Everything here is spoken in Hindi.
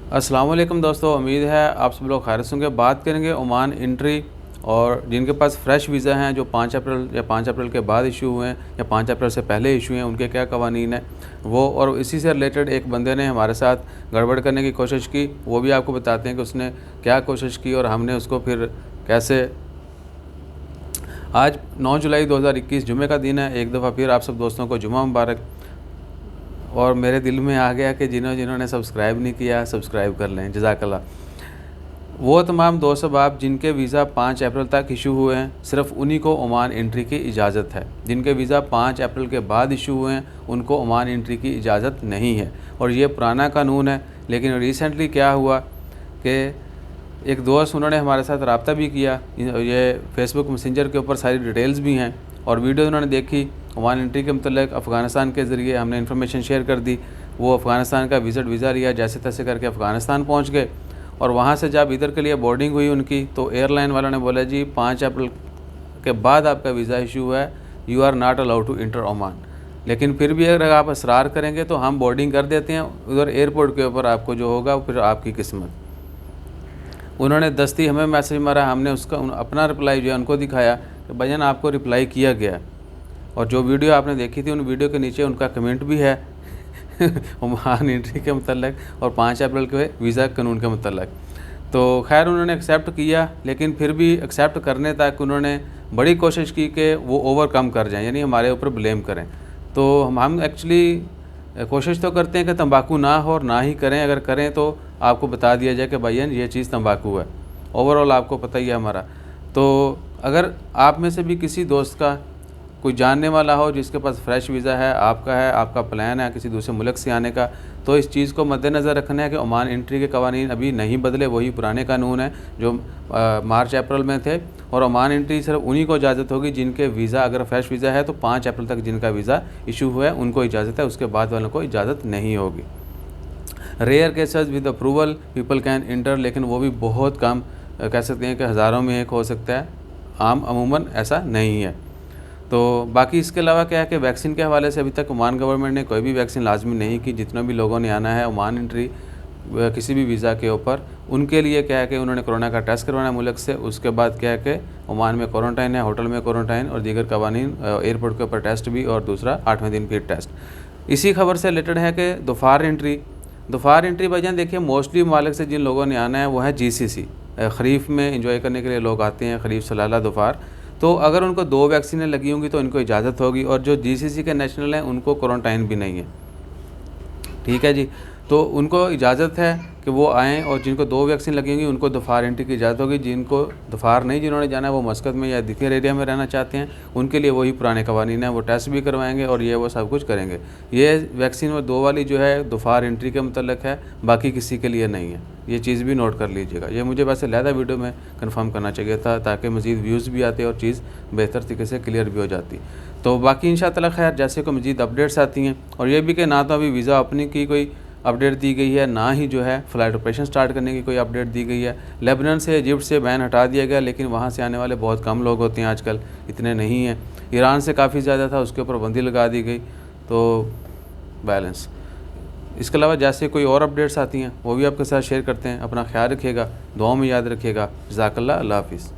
अस्सलाम वालेकुम दोस्तों, उम्मीद है आप सब लोग खैरियत से होंगे। बात करेंगे ओमान एंट्री और जिनके पास फ़्रेश वीज़ा हैं जो 5 अप्रैल या 5 अप्रैल के बाद इशू हुए हैं या 5 अप्रैल से पहले इशू हैं, उनके क्या कवानीन हैं वो। और इसी से रिलेटेड एक बंदे ने हमारे साथ गड़बड़ करने की कोशिश की, वो भी आपको बताते हैं कि उसने क्या कोशिश की और हमने उसको फिर कैसे। आज 9 जुलाई 2021 जुमे का दिन है। एक दफ़ा फिर आप सब दोस्तों को जुमा मुबारक। और मेरे दिल में आ गया कि जिन्होंने सब्सक्राइब नहीं किया सब्सक्राइब कर लें, जज़ाकल्लाह। वो तमाम दोस्त अहबाब जिनके वीज़ा 5 अप्रैल तक इशू हुए हैं, सिर्फ़ उन्हीं को ओमान एंट्री की इजाज़त है। जिनके वीज़ा 5 अप्रैल के बाद इशू हुए हैं उनको ओमान एंट्री की इजाज़त नहीं है। और ये पुराना कानून है, लेकिन रिसेंटली क्या हुआ कि एक दोस्त उन्होंने हमारे साथ रब्ता भी किया, ये फेसबुक मैसेंजर के ऊपर सारी डिटेल्स भी हैं और वीडियो उन्होंने देखी। ओमान एंट्री के मतलब अफ़गानिस्तान के ज़रिए हमने इन्फॉर्मेशन शेयर कर दी। वो अफ़गानिस्तान का वीज़ा लिया, जैसे तैसे करके अफ़गानिस्तान पहुँच गए। और वहाँ से जब इधर के लिए बोर्डिंग हुई उनकी, तो एयरलाइन वालों ने बोला जी 5 अप्रैल के बाद आपका वीज़ा इशू हुआ है, you are not allowed to enter Oman. लेकिन फिर भी अगर आप इसरार करेंगे तो हम बोर्डिंग कर देते हैं उधर एयरपोर्ट के ऊपर, आपको जो होगा फिर आपकी किस्मत। उन्होंने दस्ती हमें मैसेज मारा, हमने उसका अपना रिप्लाई जो है उनको दिखाया कि भैया आपको रिप्लाई किया गया। और जो वीडियो आपने देखी थी उन वीडियो के नीचे उनका कमेंट भी है ओमान एंट्री के मतलब और 5 अप्रैल के वीज़ा कानून के मतलब। तो खैर उन्होंने एक्सेप्ट किया, लेकिन फिर भी एक्सेप्ट करने तक उन्होंने बड़ी कोशिश की कि वो ओवरकम कर जाएं, यानी हमारे ऊपर ब्लेम करें। तो हम एक्चुअली कोशिश तो करते हैं कि तंबाकू ना हो और ना ही करें, अगर करें तो आपको बता दिया जाए कि भैया ये चीज़ तंबाकू है। ओवरऑल आपको पता ही है हमारा। तो अगर आप में से भी किसी दोस्त का कोई जानने वाला हो जिसके पास फ़्रेश वीज़ा है, आपका प्लान है किसी दूसरे मुल्क से आने का, तो इस चीज़ को मद्देनज़र रखना है कि ओमान एंट्री के कवानीन अभी नहीं बदले, वही पुराने कानून हैं जो मार्च अप्रैल में थे। और ओमान एंट्री सिर्फ उन्हीं को इजाज़त होगी जिनके वीज़ा, अगर फ़्रेश वीज़ा है तो 5 अप्रैल तक जिनका वीज़ा इशू हुआ है उनको इजाज़त है, उसके बाद वालों को इजाज़त नहीं होगी। Rare cases with approval people can enter, लेकिन वो भी बहुत कम, कह सकते हैं कि हज़ारों में एक हो सकता है, अमूमन ऐसा नहीं है। तो बाकी इसके अलावा क्या है कि वैक्सीन के हवाले से अभी तक ओमान गवर्नमेंट ने कोई भी वैक्सीन लाजमी नहीं की। जितने भी लोगों ने आना है ओमान एंट्री किसी भी वीज़ा के ऊपर, उनके लिए क्या है कि उन्होंने कोरोना का टेस्ट करवाना है मुल्क से। उसके बाद क्या है कि ओमान में क्वारंटाइन है, होटल में क्वारंटाइन और दीगर कवानीन, एयरपोर्ट के ऊपर टेस्ट भी, और दूसरा 8वें दिन फिर टेस्ट। इसी खबर से रिलेटेड है कि दोफार एंट्री भाईजान देखिए, मोस्टली ममालिक से जिन लोगों ने आना है वो है GCC, ख़रीफ में इंजॉय करने के लिए लोग आते हैं, ख़रीफ सलाला दोफार। तो अगर उनको 2 वैक्सीनें लगी होंगी तो इनको इजाज़त होगी। और जो GCC के नेशनल हैं उनको क्वारंटाइन भी नहीं है, ठीक है जी। तो उनको इजाज़त है कि वो आएँ, और जिनको 2 वैक्सीन लगी होंगी उनको दोफार एंट्री की इजाज़त होगी। जिनको दोफार नहीं, जिन्होंने जाना है वो मस्कत में या दिकर एरिया में रहना चाहते हैं, उनके लिए वही पुराने कवानीन हैं, वो टेस्ट भी करवाएंगे और ये वो सब कुछ करेंगे। ये वैक्सीन वो 2 वाली जो है दोफार एंट्री के मतलब है, बाकी किसी के लिए नहीं है। ये चीज़ भी नोट कर लीजिएगा। ये मुझे वैसे लहदा वीडियो में कंफर्म करना चाहिए था ताकि मज़ीद व्यूज़ भी आते और चीज़ बेहतर तरीके से क्लियर भी हो जाती। तो बाकी इंशाअल्लाह खैर जैसे को मज़ीद अपडेट्स आती हैं, और ये भी कि ना तो अभी वीज़ा ओपनिंग की कोई अपडेट दी गई है, ना ही जो है फ़्लाइट ऑपरेशन स्टार्ट करने की कोई अपडेट दी गई है। लेबनान से, इजिप्ट से बैन हटा दिया गया, लेकिन वहाँ से आने वाले बहुत कम लोग होते हैं आजकल, इतने नहीं हैं। ईरान से काफ़ी ज़्यादा था, उसके ऊपर पाबंदी लगा दी गई। तो बैलेंस। इसके अलावा जैसे कोई और अपडेट्स आती हैं वो भी आपके साथ शेयर करते हैं। अपना ख्याल रखिएगा, दुआओं में याद रखिएगा। जज़ाकल्लाह, अल्लाह हाफ़िज़।